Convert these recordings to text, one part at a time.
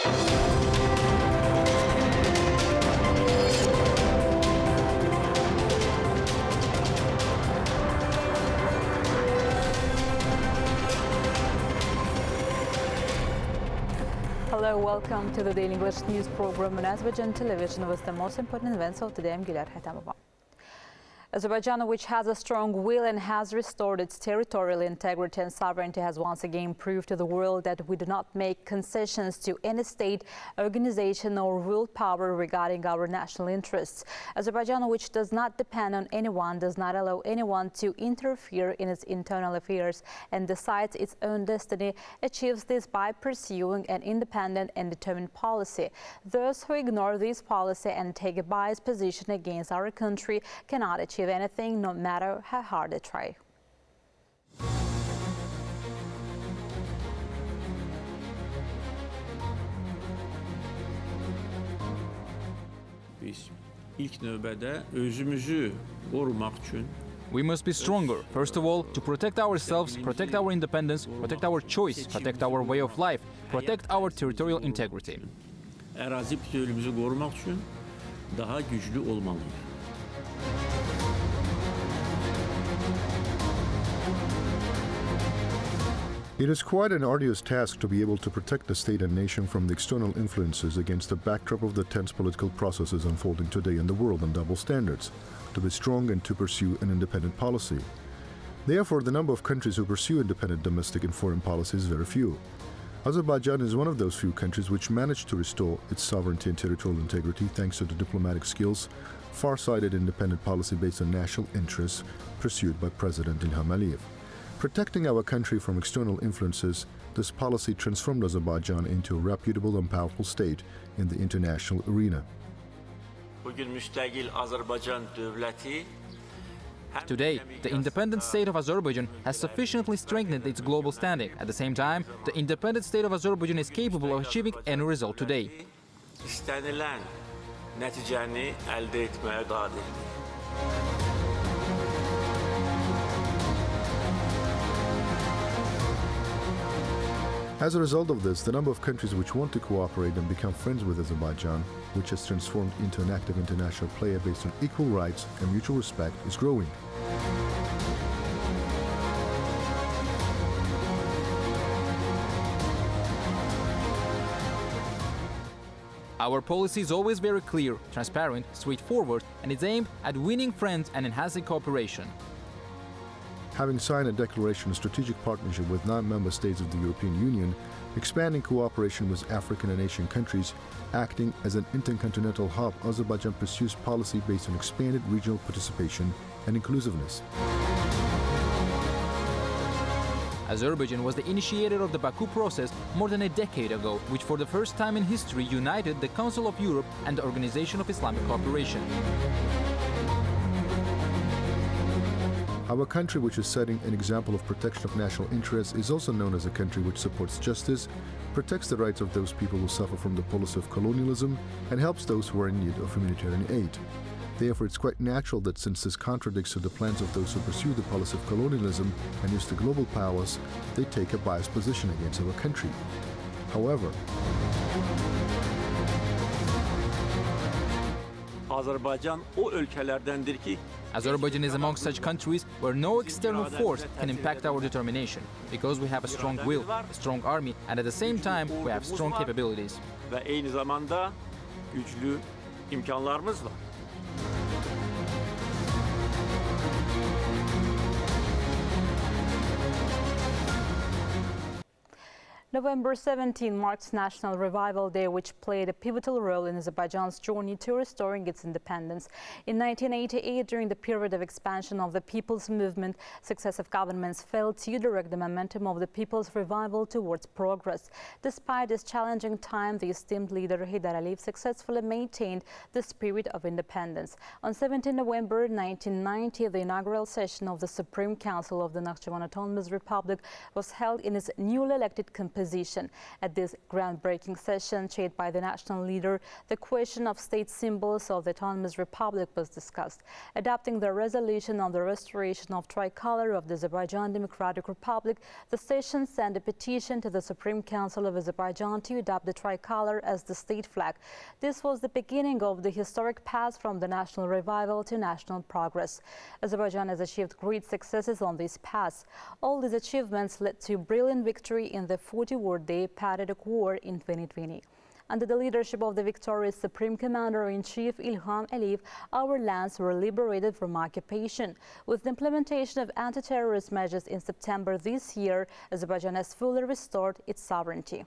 Hello, welcome to the Daily English News program on Azərbaycan Televiziya with the most important events of today. I'm Gülər Hətamova. Azerbaijan, which has a strong will and has restored its territorial integrity and sovereignty, has once again proved to the world that we do not make concessions to any state, organization or world power regarding our national interests. Azerbaijan, which does not depend on anyone, does not allow anyone to interfere in its internal affairs and decides its own destiny, achieves this by pursuing an independent and determined policy. Those who ignore this policy and take a biased position against our country cannot achieve anything, no matter how hard they try. Biz ilk növbədə özümüzü qorumaq üçün We must be stronger, first of all, to protect ourselves, protect our independence, protect our choice, protect our way of life, protect our territorial integrity. ərazi bütövlüyümüzü qorumaq üçün daha güclü olmalıyıq. It is quite an arduous task to be able to protect the state and nation from the external influences against the backdrop of the tense political processes unfolding today in the world and double standards, to be strong and to pursue an independent policy. Therefore, the number of countries who pursue independent domestic and foreign policy is very few. Azerbaijan is one of those few countries which managed to restore its sovereignty and territorial integrity thanks to the diplomatic skills, far-sighted independent policy based on national interests pursued by President Ilham. Protecting our country from external influences, this policy transformed Azerbaijan into a reputable and powerful state in the international arena. Today, the independent state of Azerbaijan has sufficiently strengthened its global standing. At the same time, the independent state of Azerbaijan is capable of achieving any result today. İstənilən nəticəni əldə etməyə qadirdir. As a result of this, the number of countries which want to cooperate and become friends with Azerbaijan, which has transformed into an active international player based on equal rights and mutual respect, is growing. Our policy is always very clear, transparent, straightforward, and it's aimed at winning friends and enhancing cooperation. Having signed a declaration of strategic partnership with 9 member states of the European Union, expanding cooperation with African and Asian countries, acting as an intercontinental hub, Azerbaijan pursues policy based on expanded regional participation and inclusiveness. Azerbaijan was the initiator of the Baku process more than a decade ago, which for the first time in history united the Council of Europe and the Organization of Islamic Cooperation. Our country, which is setting an example of protection of national interests, is also known as a country which supports justice, protects the rights of those people who suffer from the policy of colonialism, and helps those who are in need of humanitarian aid. Therefore, it's quite natural that since this contradicts with the plans of those who pursue the policy of colonialism and use the global powers, they take a biased position against our country. However, Azərbaycan o ölkələrdəndir ki, Azerbaijan is among such countries where no external force can impact our determination, because we have a strong will, a strong army, and at the same time we have strong capabilities. və eyni zamanda güclü imkanlarımız var. November 17 marks National Revival Day, which played a pivotal role in Azerbaijan's journey to restoring its independence. In 1988, during the period of expansion of the People's Movement, successive governments failed to direct the momentum of the people's revival towards progress. Despite this challenging time, the esteemed leader Heydər Əliyev successfully maintained the spirit of independence. On 17 November 1990, the inaugural session of the Supreme Council of the Nakhchivan Autonomous Republic was held in its newly elected composition position. At this groundbreaking session, chaired by the national leader, the question of state symbols of the Autonomous Republic was discussed. Adopting the resolution on the restoration of tricolor of the Azerbaycan Democratic Republic, the session sent a petition to the Supreme Council of Azerbaijan to adopt the tricolor as the state flag. This was the beginning of the historic path from the national revival to national progress. Azerbaijan has achieved great successes on this path. All these achievements led to brilliant victory in the 40-day patriotic war in 2020. Under the leadership of the victorious Supreme Commander-in-Chief Ilham Aliyev, our lands were liberated from occupation. With the implementation of anti-terrorist measures in September this year, Azerbaijan has fully restored its sovereignty.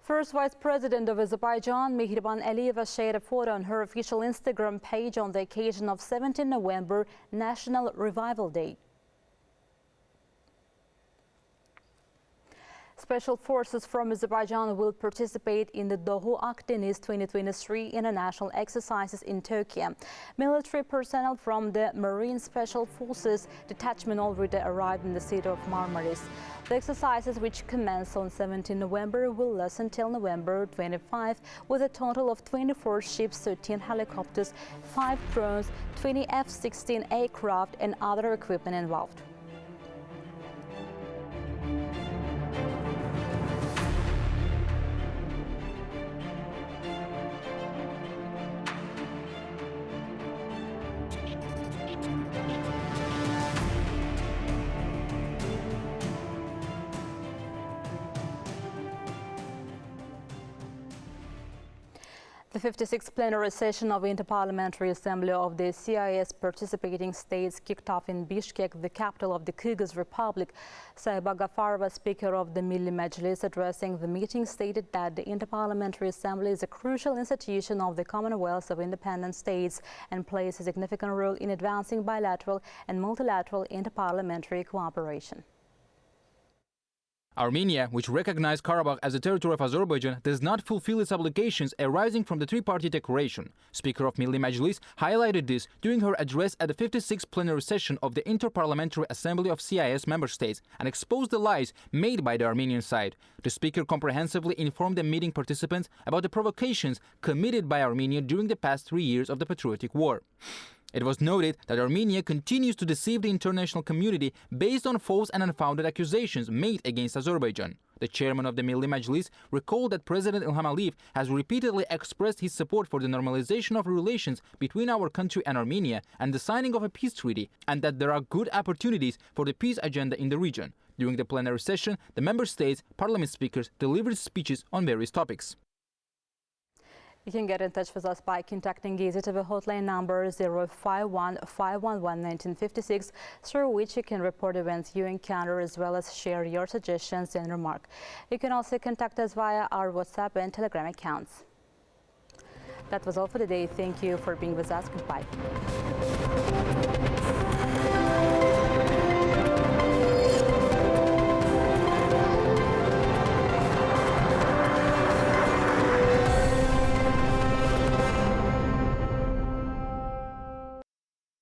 First Vice President of Azerbaijan, Mehriban Aliyeva, shared a photo on her official Instagram page on the occasion of 17 November, National Revival Day. Special forces from Azerbaijan will participate in the Doğu Akdeniz 2023 international exercises in Turkey. Military personnel from the Marine Special Forces detachment already arrived in the city of Marmaris. The exercises, which commence on 17 November, will last until November 25, with a total of 24 ships, 13 helicopters, 5 drones, 20 F-16 aircraft and other equipment involved. The 56th plenary session of the Interparliamentary Assembly of the CIS participating states kicked off in Bishkek, the capital of the Kyrgyz Republic. Sahiba Gafarova, Speaker of the Milli Majlis, addressing the meeting, stated that the Interparliamentary Assembly is a crucial institution of the Commonwealth of Independent States and plays a significant role in advancing bilateral and multilateral interparliamentary cooperation. Armenia, which recognized Karabakh as a territory of Azerbaijan, does not fulfill its obligations arising from the three-party declaration. Speaker of Milli Majlis highlighted this during her address at the 56th plenary session of the Interparliamentary Assembly of CIS member states and exposed the lies made by the Armenian side. The speaker comprehensively informed the meeting participants about the provocations committed by Armenia during the past 3 years of the patriotic war. It was noted that Armenia continues to deceive the international community based on false and unfounded accusations made against Azerbaijan. The chairman of the Milli Majlis recalled that President Ilham Aliyev has repeatedly expressed his support for the normalization of relations between our country and Armenia and the signing of a peace treaty, and that there are good opportunities for the peace agenda in the region. During the plenary session, the member states' parliament speakers delivered speeches on various topics. You can get in touch with us by contacting AzTV hotline number 051-511-1956, through which you can report events you encounter as well as share your suggestions and remarks. You can also contact us via our WhatsApp and Telegram accounts. That was all for today. Thank you for being with us. Goodbye.